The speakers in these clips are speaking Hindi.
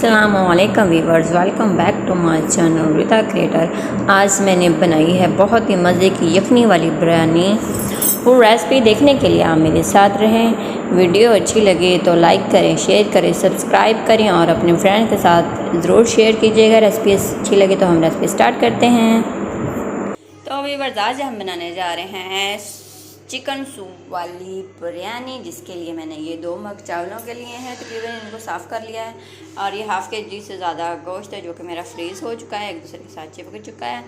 अस्सलामुअलैकुम viewers, welcome back to my channel Rita creator. आज मैंने बनाई है बहुत ही मज़े की यखनी वाली बिरयानी। वो रेसिपी देखने के लिए आप मेरे साथ रहें। वीडियो अच्छी लगे तो लाइक करें, शेयर करें, सब्सक्राइब करें और अपने फ्रेंड के साथ ज़रूर शेयर कीजिएगा। रेसिपी अच्छी लगे तो हम रेसिपी स्टार्ट करते हैं। तो वीवर्स, आज हम बनाने जा रहे हैं चिकन सूप वाली बिरयानी, जिसके लिए मैंने ये 2 मग चावलों के लिए हैं। तकरीबन इनको साफ़ कर लिया है और ये हाफ़ kg से ज़्यादा गोश्त है जो कि मेरा फ्रीज़ हो चुका है, एक दूसरे के साथ चिपक चुका है।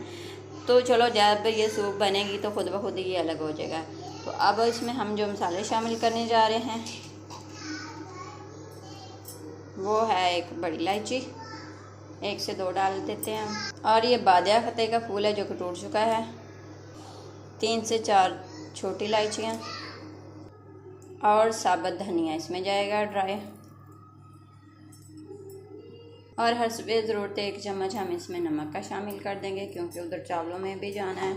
तो चलो, जब ये सूप बनेगी तो खुद ब खुद ये अलग हो जाएगा। तो अब इसमें हम जो मसाले शामिल करने जा रहे हैं वो है एक बड़ी इलायची, 1 से 2 डाल देते हैं हम। और ये बादिया खते का फूल है जो कि टूट चुका है। 3 से 4 छोटी इलायचियाँ और साबुत धनिया इसमें जाएगा ड्राई। और हस्बे ज़रूरत 1 चम्मच हम इसमें नमक का शामिल कर देंगे, क्योंकि उधर चावलों में भी जाना है।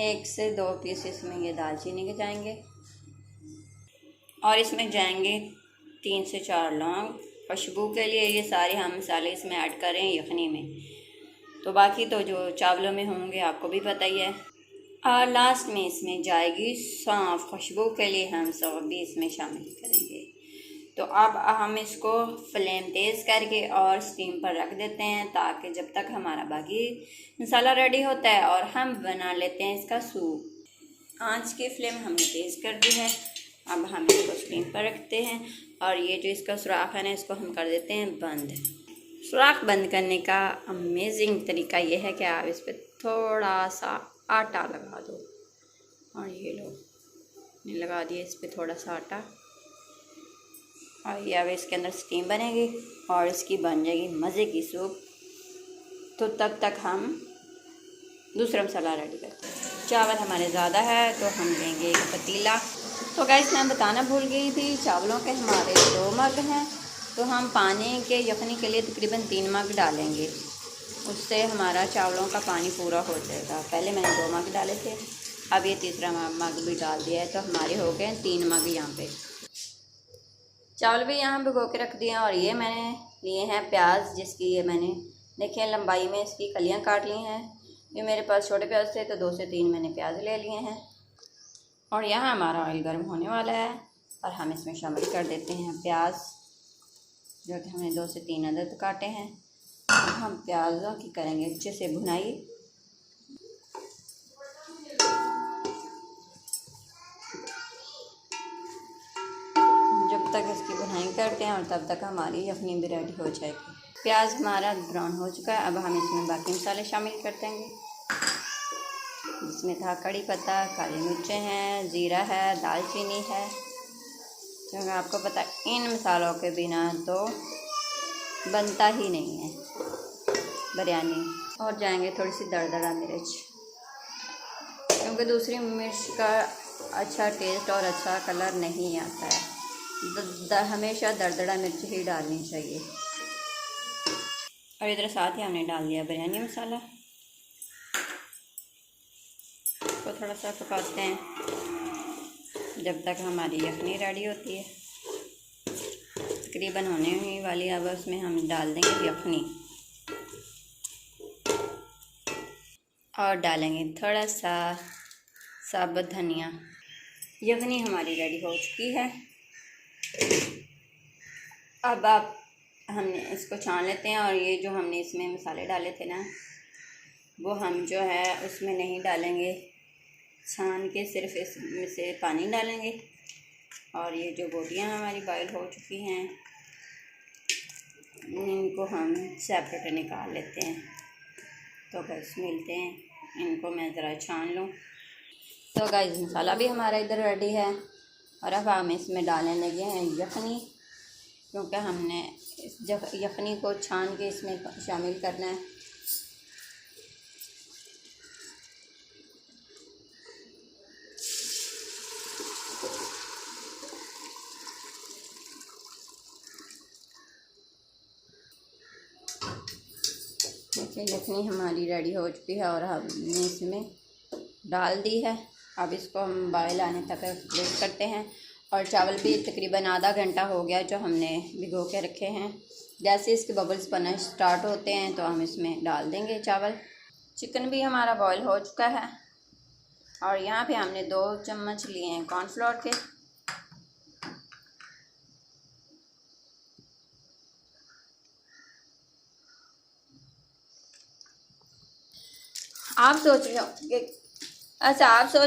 1 से 2 पीस इसमें ये दालचीनी के जाएंगे और इसमें जाएंगे 3 से 4 लौंग खुशबू के लिए। ये सारे हम मसाले इसमें ऐड कर रहे हैं यखनी में, तो बाकी तो जो चावलों में होंगे आपको भी पता ही है। और लास्ट में इसमें जाएगी सौंफ, खुशबू के लिए हम सौंफ भी इसमें शामिल करेंगे। तो अब हम इसको फ्लेम तेज़ करके और स्टीम पर रख देते हैं, ताकि जब तक हमारा बाकी मसाला रेडी होता है और हम बना लेते हैं इसका सूप। आंच की फ्लेम हमने तेज़ कर दी है। अब हम इसको स्टीम पर रखते हैं और ये जो इसका सुराख है ना, इसको हम कर देते हैं बंद। सुराख बंद करने का अमेजिंग तरीका ये है कि आप इस पर थोड़ा सा आटा लगा दो। और ये लो, मैंने लगा दिया इस पर थोड़ा सा आटा। और ये अब इसके अंदर स्टीम बनेगी और इसकी बन जाएगी मज़े की सूप। तो तब तक हम दूसरा मसाला रेडी करते हैं। चावल हमारे ज़्यादा है तो हम लेंगे एक पतीला। तो गाइस, मैं बताना भूल गई थी, चावलों के हमारे 2 मग हैं, तो हम पानी के यखनी के लिए तकरीबन 3 मग डालेंगे। उससे हमारा चावलों का पानी पूरा हो जाएगा। पहले मैंने 2 मग डाले थे, अब ये तीसरा मग भी डाल दिया है, तो हमारे हो गए 3 मग। यहाँ पे चावल भी यहाँ भिगो के रख दिए। और ये मैंने लिए हैं प्याज, जिसकी ये मैंने देखिए लंबाई में इसकी कलियाँ काट ली हैं। ये मेरे पास छोटे प्याज थे तो 2 से 3 मैंने प्याज ले लिए हैं। और यहाँ हमारा ऑयल गर्म होने वाला है और हम इसमें शामिल कर देते हैं प्याज, जो कि हमने 2 से 3 अदद काटे हैं। हम प्याज़ों की करेंगे अच्छे से भुनाई। जब तक इसकी भुनाई करते हैं और तब तक हमारी यखनी भी रेडी हो जाएगी। प्याज हमारा ब्राउन हो चुका है। अब हम इसमें बाकी मसाले शामिल कर देंगे। इसमें था कड़ी पत्ता, काली मिर्चें हैं, ज़ीरा है, दालचीनी है। क्योंकि आपको पता है इन मसालों के बिना तो बनता ही नहीं है बिरयानी। और जाएंगे थोड़ी सी दरदरा मिर्च, क्योंकि दूसरी मिर्च का अच्छा टेस्ट और अच्छा कलर नहीं आता है। हमेशा दरदरा मिर्च ही डालनी चाहिए। और इधर साथ ही हमने डाल दिया बिरयानी मसाला। इसको थोड़ा सा पकाते हैं जब तक हमारी यखनी रेडी होती है। तकरीबन होने ही वाली। अब उसमें हम डाल देंगे यखनी और डालेंगे थोड़ा सा साबुत धनिया। यखनी हमारी रेडी हो चुकी है। अब हमने इसको छान लेते हैं। और ये जो हमने इसमें मसाले डाले थे ना, वो हम जो है उसमें नहीं डालेंगे, छान के सिर्फ इसमें से पानी डालेंगे। और ये जो बोटियाँ हमारी बॉयल हो चुकी हैं, इनको हम सेपरेट निकाल लेते हैं। तो गाइस मिलते हैं, इनको मैं ज़रा छान लूँ। तो गाइस, मसाला भी हमारा इधर रेडी है। और अब हम इसमें डालने लगे हैं यखनी, क्योंकि हमने इस यखनी को छान के इसमें शामिल करना है। देखिए, यखनी हमारी रेडी हो चुकी है और हमने इसमें डाल दी है। अब इसको हम बॉयल आने तक वेट करते हैं। और चावल भी तकरीबन आधा घंटा हो गया जो हमने भिगो के रखे हैं। गैसेस के बबल्स बनना स्टार्ट होते हैं तो हम इसमें डाल देंगे चावल। चिकन भी हमारा बॉयल हो चुका है और यहाँ पे हमने 2 चम्मच लिए हैं कॉर्नफ्लोर के। आप सोच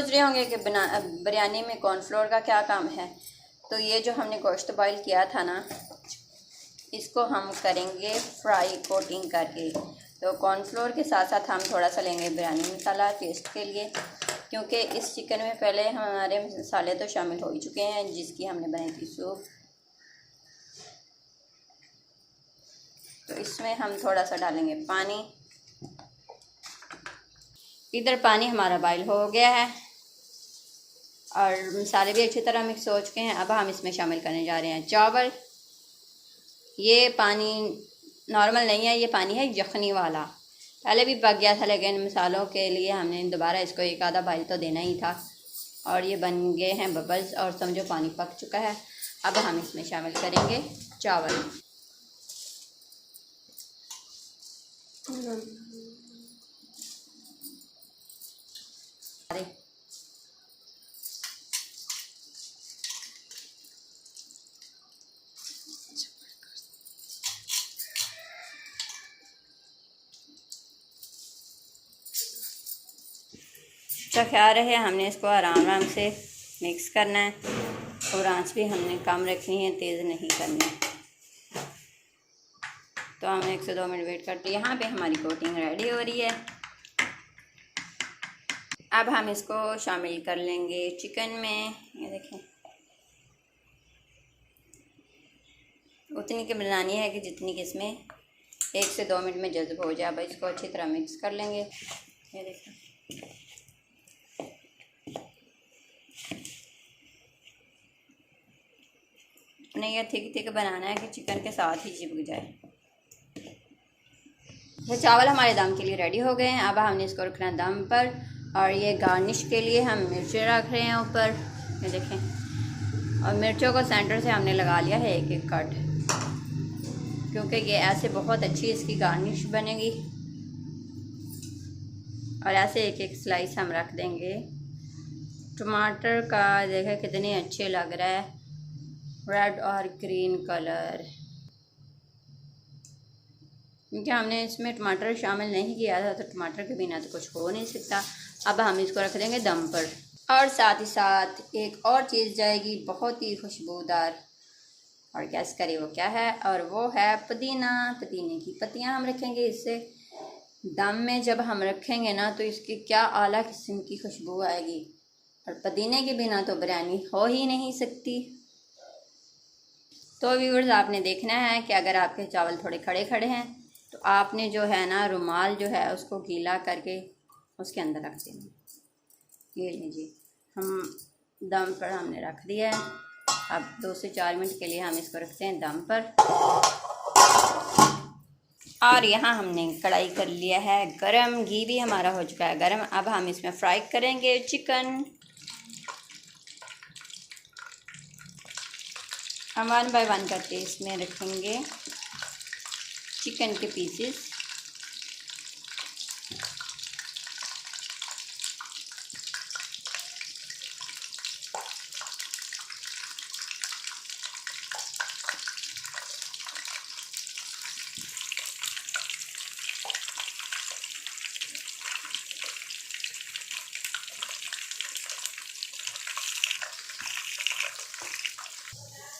रहे होंगे कि बिरयानी में कॉर्नफ्लोर का क्या काम है। तो ये जो हमने गोश्त बॉयल किया था ना, इसको हम करेंगे फ्राई कोटिंग करके। तो कॉर्नफ्लोर के साथ साथ हम थोड़ा सा लेंगे बिरयानी मसाला टेस्ट के लिए, क्योंकि इस चिकन में पहले हमारे मसाले तो शामिल हो ही चुके हैं जिसकी हमने बनाई थी सूप। तो इसमें हम थोड़ा सा डालेंगे पानी। इधर पानी हमारा बॉयल हो गया है और मसाले भी अच्छी तरह मिक्स हो चुके हैं। अब हम इसमें शामिल करने जा रहे हैं चावल। ये पानी नॉर्मल नहीं है, ये पानी है यखनी वाला। पहले भी पक गया था लेकिन मसालों के लिए हमने दोबारा इसको एक आधा बॉयल तो देना ही था। और ये बन गए हैं बबल्स और समझो पानी पक चुका है। अब हम इसमें शामिल करेंगे चावल। अच्छा ख्याल रहे, हमने इसको आराम आराम से मिक्स करना है और आंच भी हमने कम रखनी है, तेज़ नहीं करनी है। तो हमने 1 से 2 मिनट वेट करते। यहाँ पे हमारी कोटिंग रेडी हो रही है। अब हम इसको शामिल कर लेंगे चिकन में। ये देखें, उतनी की बनानी है कि जितनी कि इसमें 1 से 2 मिनट में जज़्ब हो जाए। अब इसको अच्छी तरह मिक्स कर लेंगे। ये देखें, नहीं ये थिक बनाना है कि चिकन के साथ ही चिपक जाए। ये चावल हमारे दम के लिए रेडी हो गए हैं। अब हमने इसको रखना है दम पर और ये गार्निश के लिए हम मिर्चें रख रहे हैं ऊपर। ये देखें, और मिर्चों को सेंटर से हमने लगा लिया है एक एक कट, क्योंकि ये ऐसे बहुत अच्छी इसकी गार्निश बनेगी। और ऐसे एक एक स्लाइस हम रख देंगे। टमाटर का देखें कितने अच्छे लग रहा है, रेड और ग्रीन कलर, क्योंकि हमने इसमें टमाटर शामिल नहीं किया था। तो टमाटर के बिना तो कुछ हो नहीं सकता। अब हम इसको रख देंगे दम पर। और साथ ही साथ एक और चीज़ जाएगी बहुत ही खुशबूदार, और गैस करिए वो क्या है। और वो है पुदीना। पुदीने की पत्तियां हम रखेंगे इससे दम में। जब हम रखेंगे ना तो इसकी क्या आला किस्म की खुशबू आएगी। और पुदीने के बिना तो बिरयानी हो ही नहीं सकती। तो व्यूअर्स, आपने देखना है कि अगर आपके चावल थोड़े खड़े खड़े हैं तो आपने जो है ना रुमाल जो है उसको गीला करके उसके अंदर रख देना। ये लीजिए, हम दम पर हमने रख दिया है। अब 2 से 4 मिनट के लिए हम इसको रखते हैं दम पर। और यहाँ हमने कढ़ाई कर लिया है गरम, घी भी हमारा हो चुका है गरम। अब हम इसमें फ्राई करेंगे चिकन। हम 1 बाय 1 करके इसमें रखेंगे चिकन के पीसेस।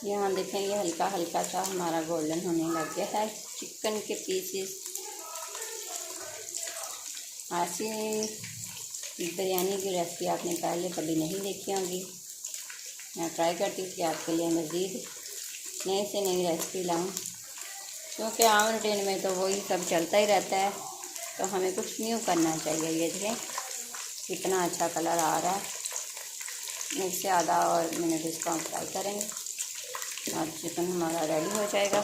यहाँ देखें, ये हल्का हल्का सा हमारा गोल्डन होने लग गया है चिकन के पीसेस। ऐसी बिरयानी की रेसिपी आपने पहले कभी नहीं देखी होगी। मैं ट्राई करती हूँ कि आपके लिए मज़ीद नई से नई रेसिपी लाऊं, क्योंकि आम रूटीन में तो वही सब चलता ही रहता है। तो हमें कुछ न्यू करना चाहिए। ये देखें कितना अच्छा कलर आ रहा है। इससे आधा और मिनट इसको हम फ्राई करेंगे और चिकन हमारा रेडी हो जाएगा।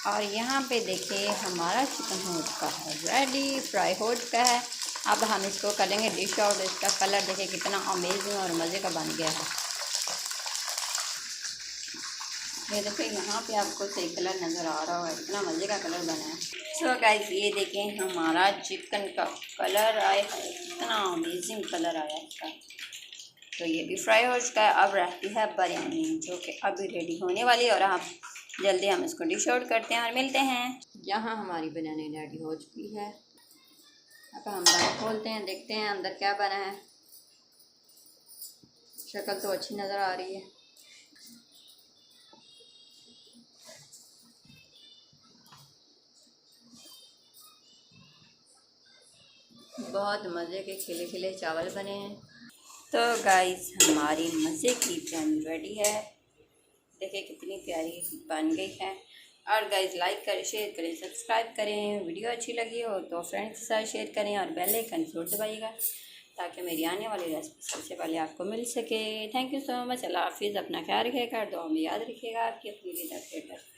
और यहाँ पे देखिए हमारा चिकन हो चुका है रेडी, फ्राई हो चुका है। अब हम इसको करेंगे डिश आउट। इसका कलर देखिए कितना अमेजिंग और मज़े का बन गया है। ये देखिए यहाँ पे आपको सही कलर नज़र आ रहा है, इतना मज़े का कलर बना है। सो गाइस ये देखें हमारा चिकन का कलर आया है, इतना अमेजिंग कलर आया इसका। तो ये भी फ्राई हो चुका है। अब रहती है बिरयानी जो कि अभी रेडी होने वाली है और आप जल्दी हम इसको डिश आउट करते हैं और मिलते हैं। यहाँ हमारी बिरयानी रेडी हो चुकी है। अब हम दाल खोलते हैं, देखते हैं अंदर क्या बना है। शक्ल तो अच्छी नज़र आ रही है। बहुत मज़े के खिले खिले चावल बने हैं। तो गाइस हमारी मज़े की बिरयानी रेडी है। देखिए कितनी प्यारी बन गई है। और गाइस लाइक करें, शेयर करें, सब्सक्राइब करें। वीडियो अच्छी लगी हो तो फ्रेंड्स के साथ शेयर करें और बेल आइकन ज़रूर दबाइएगा ताकि मेरी आने वाली रेसिपी सबसे पहले आपको मिल सके। Thank you so much. अल्लाह हाफिज़। अपना ख्याल रखिएगा, दुआ में याद रखिएगा। आपकी अपनी लीडर।